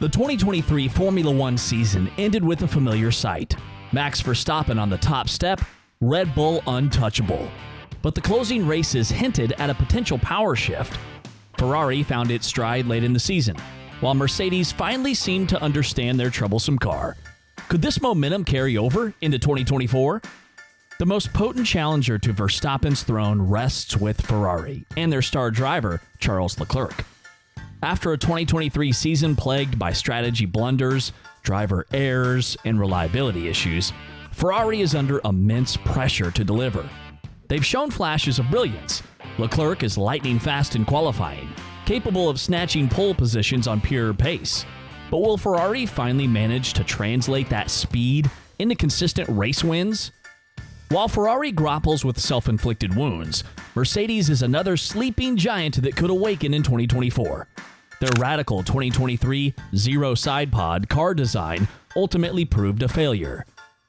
The 2023 Formula One season ended with a familiar sight. Max Verstappen on the top step, Red Bull untouchable. But the closing races hinted at a potential power shift. Ferrari found its stride late in the season, while Mercedes finally seemed to understand their troublesome car. Could this momentum carry over into 2024? The most potent challenger to Verstappen's throne rests with Ferrari and their star driver, Charles Leclerc. After a 2023 season plagued by strategy blunders, driver errors, and reliability issues, Ferrari is under immense pressure to deliver. They've shown flashes of brilliance. Leclerc is lightning fast in qualifying, capable of snatching pole positions on pure pace. But will Ferrari finally manage to translate that speed into consistent race wins? While Ferrari grapples with self-inflicted wounds, Mercedes is another sleeping giant that could awaken in 2024. Their radical 2023 zero side pod car design ultimately proved a failure.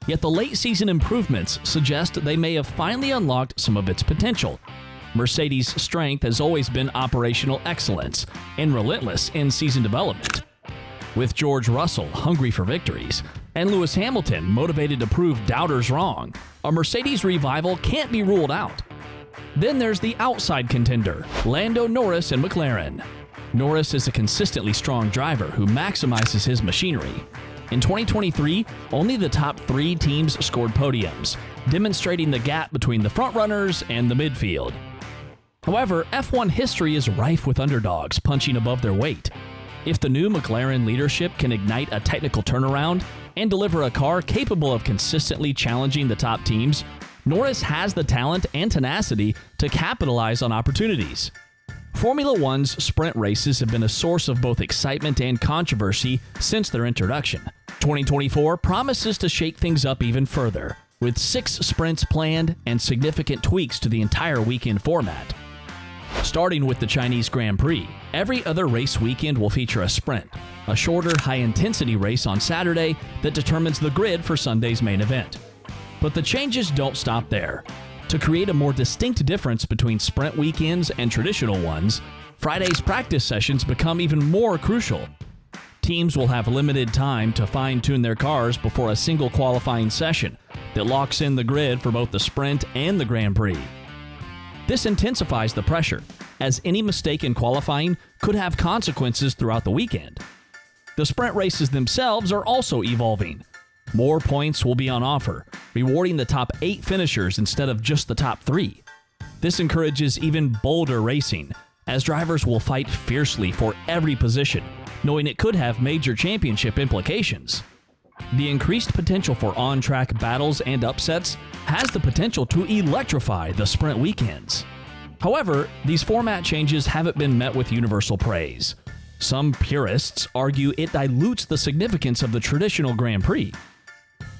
Yet the late-season improvements suggest they may have finally unlocked some of its potential. Mercedes' strength has always been operational excellence and relentless in-season development. With George Russell hungry for victories and Lewis Hamilton motivated to prove doubters wrong, a Mercedes revival can't be ruled out. Then there's the outside contender, Lando Norris and McLaren. Norris is a consistently strong driver who maximizes his machinery. In 2023, only the top 3 teams scored podiums, demonstrating the gap between the frontrunners and the midfield. However, F1 history is rife with underdogs punching above their weight. If the new McLaren leadership can ignite a technical turnaround and deliver a car capable of consistently challenging the top teams, Norris has the talent and tenacity to capitalize on opportunities. Formula One's sprint races have been a source of both excitement and controversy since their introduction. 2024 promises to shake things up even further, with 6 sprints planned and significant tweaks to the entire weekend format. Starting with the Chinese Grand Prix, every other race weekend will feature a sprint, a shorter, high-intensity race on Saturday that determines the grid for Sunday's main event. But the changes don't stop there. To create a more distinct difference between sprint weekends and traditional ones, Friday's practice sessions become even more crucial. Teams will have limited time to fine-tune their cars before a single qualifying session that locks in the grid for both the sprint and the Grand Prix. This intensifies the pressure, as any mistake in qualifying could have consequences throughout the weekend. The sprint races themselves are also evolving. More points will be on offer, rewarding the top 8 finishers instead of just the top 3. This encourages even bolder racing, as drivers will fight fiercely for every position, knowing it could have major championship implications. The increased potential for on-track battles and upsets has the potential to electrify the sprint weekends. However, these format changes haven't been met with universal praise. Some purists argue it dilutes the significance of the traditional Grand Prix.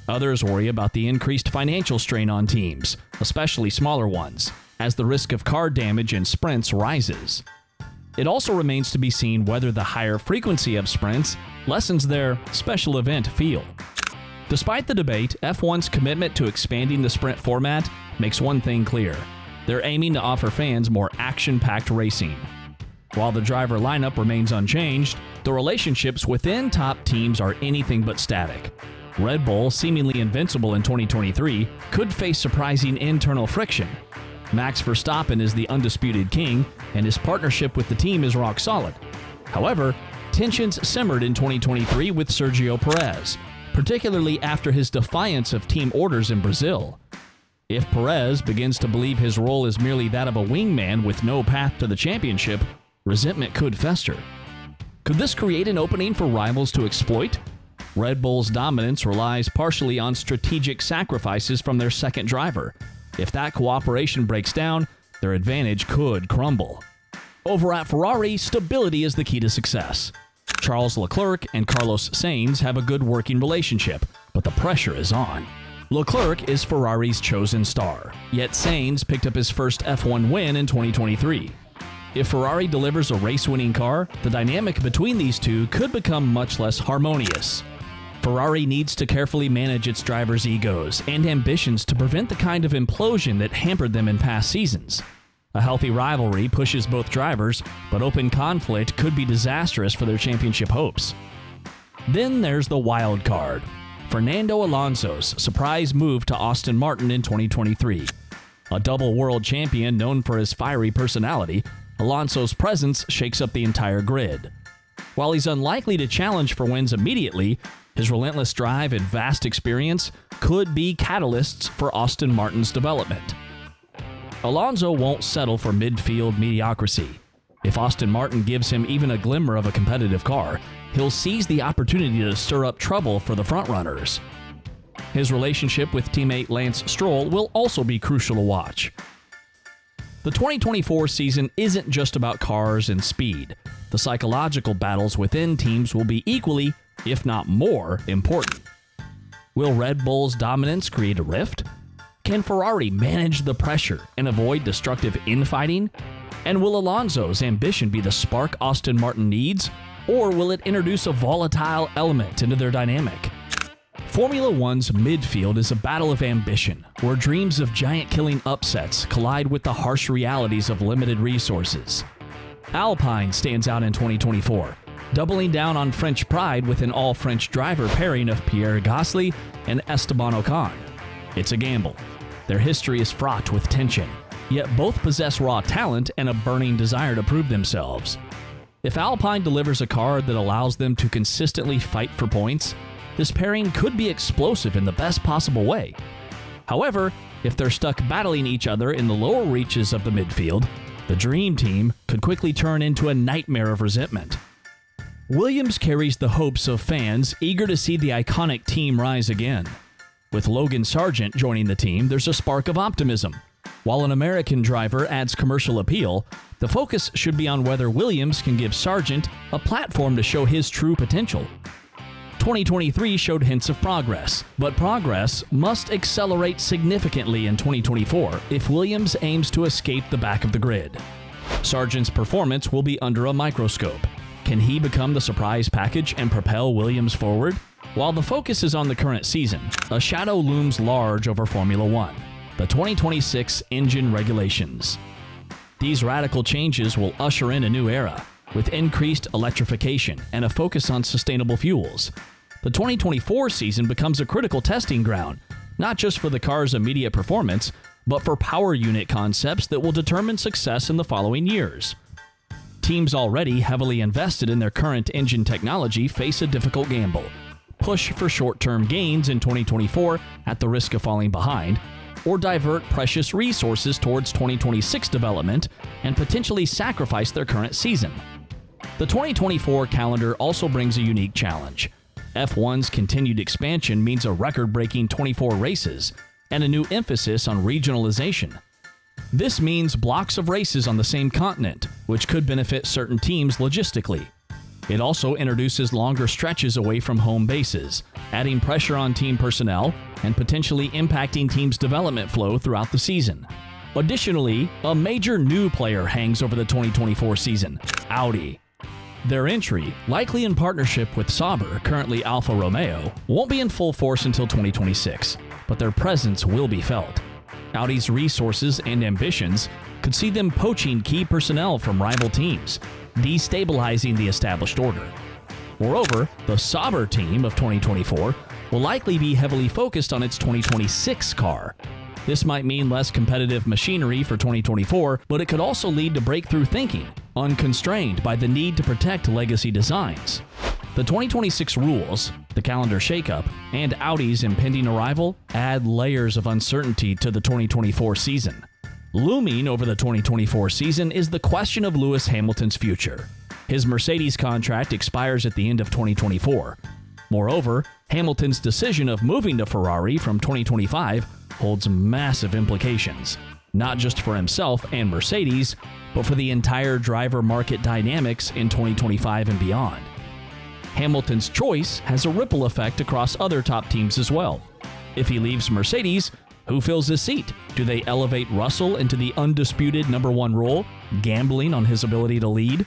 Others worry about the increased financial strain on teams, especially smaller ones, as the risk of car damage in sprints rises. It also remains to be seen whether the higher frequency of sprints lessens their special event feel. Despite the debate, F1's commitment to expanding the sprint format makes one thing clear: they're aiming to offer fans more action-packed racing. While the driver lineup remains unchanged, the relationships within top teams are anything but static. Red Bull, seemingly invincible in 2023, could face surprising internal friction. Max Verstappen is the undisputed king, and his partnership with the team is rock solid. However, tensions simmered in 2023 with Sergio Perez, particularly after his defiance of team orders in Brazil. If Perez begins to believe his role is merely that of a wingman with no path to the championship, resentment could fester. Could this create an opening for rivals to exploit? Red Bull's dominance relies partially on strategic sacrifices from their second driver. If that cooperation breaks down, their advantage could crumble. Over at Ferrari, stability is the key to success. Charles Leclerc and Carlos Sainz have a good working relationship, but the pressure is on. Leclerc is Ferrari's chosen star, yet Sainz picked up his first F1 win in 2023. If Ferrari delivers a race-winning car, the dynamic between these two could become much less harmonious. Ferrari needs to carefully manage its drivers' egos and ambitions to prevent the kind of implosion that hampered them in past seasons. A healthy rivalry pushes both drivers, but open conflict could be disastrous for their championship hopes. Then there's the wild card, Fernando Alonso's surprise move to Aston Martin in 2023. A double world champion known for his fiery personality, Alonso's presence shakes up the entire grid. While he's unlikely to challenge for wins immediately, his relentless drive and vast experience could be catalysts for Aston Martin's development. Alonso won't settle for midfield mediocrity. If Aston Martin gives him even a glimmer of a competitive car, he'll seize the opportunity to stir up trouble for the frontrunners. His relationship with teammate Lance Stroll will also be crucial to watch. The 2024 season isn't just about cars and speed. The psychological battles within teams will be equally, if not more, important. Will Red Bull's dominance create a rift? Can Ferrari manage the pressure and avoid destructive infighting? And will Alonso's ambition be the spark Aston Martin needs, or will it introduce a volatile element into their dynamic? Formula One's midfield is a battle of ambition, where dreams of giant-killing upsets collide with the harsh realities of limited resources. Alpine stands out in 2024, doubling down on French pride with an all-French driver pairing of Pierre Gasly and Esteban Ocon. It's a gamble. Their history is fraught with tension, yet both possess raw talent and a burning desire to prove themselves. If Alpine delivers a car that allows them to consistently fight for points, this pairing could be explosive in the best possible way. However, if they're stuck battling each other in the lower reaches of the midfield, the dream team could quickly turn into a nightmare of resentment. Williams carries the hopes of fans eager to see the iconic team rise again. With Logan Sargent joining the team, there's a spark of optimism. While an American driver adds commercial appeal, the focus should be on whether Williams can give Sargent a platform to show his true potential. 2023 showed hints of progress, but progress must accelerate significantly in 2024 if Williams aims to escape the back of the grid. Sargent's performance will be under a microscope. Can he become the surprise package and propel Williams forward? While the focus is on the current season, a shadow looms large over Formula One: the 2026 engine regulations. These radical changes will usher in a new era, with increased electrification and a focus on sustainable fuels. The 2024 season becomes a critical testing ground, not just for the car's immediate performance, but for power unit concepts that will determine success in the following years. Teams already heavily invested in their current engine technology face a difficult gamble: push for short-term gains in 2024 at the risk of falling behind, or divert precious resources towards 2026 development and potentially sacrifice their current season. The 2024 calendar also brings a unique challenge. F1's continued expansion means a record-breaking 24 races and a new emphasis on regionalization. This means blocks of races on the same continent, which could benefit certain teams logistically. It also introduces longer stretches away from home bases, adding pressure on team personnel and potentially impacting teams' development flow throughout the season. Additionally, a major new player hangs over the 2024 season: Audi. Their entry, likely in partnership with Sauber, currently Alfa Romeo, won't be in full force until 2026, but their presence will be felt. Audi's resources and ambitions could see them poaching key personnel from rival teams, destabilizing the established order. Moreover, the Sauber team of 2024 will likely be heavily focused on its 2026 car. This might mean less competitive machinery for 2024, but it could also lead to breakthrough thinking, unconstrained by the need to protect legacy designs. The 2026 rules, the calendar shakeup, and Audi's impending arrival add layers of uncertainty to the 2024 season. Looming over the 2024 season is the question of Lewis Hamilton's future. His Mercedes contract expires at the end of 2024. Moreover, Hamilton's decision of moving to Ferrari from 2025 holds massive implications, not just for himself and Mercedes, but for the entire driver market dynamics in 2025 and beyond. Hamilton's choice has a ripple effect across other top teams as well. If he leaves Mercedes, who fills his seat? Do they elevate Russell into the undisputed number one role, gambling on his ability to lead?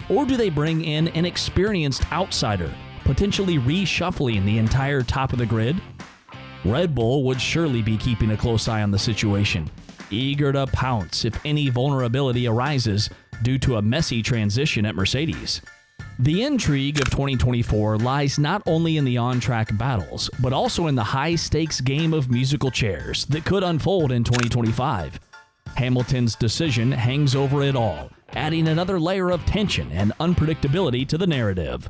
Or do they bring in an experienced outsider, potentially reshuffling the entire top of the grid? Red Bull would surely be keeping a close eye on the situation, eager to pounce if any vulnerability arises due to a messy transition at Mercedes. The intrigue of 2024 lies not only in the on-track battles, but also in the high-stakes game of musical chairs that could unfold in 2025. Hamilton's decision hangs over it all, adding another layer of tension and unpredictability to the narrative.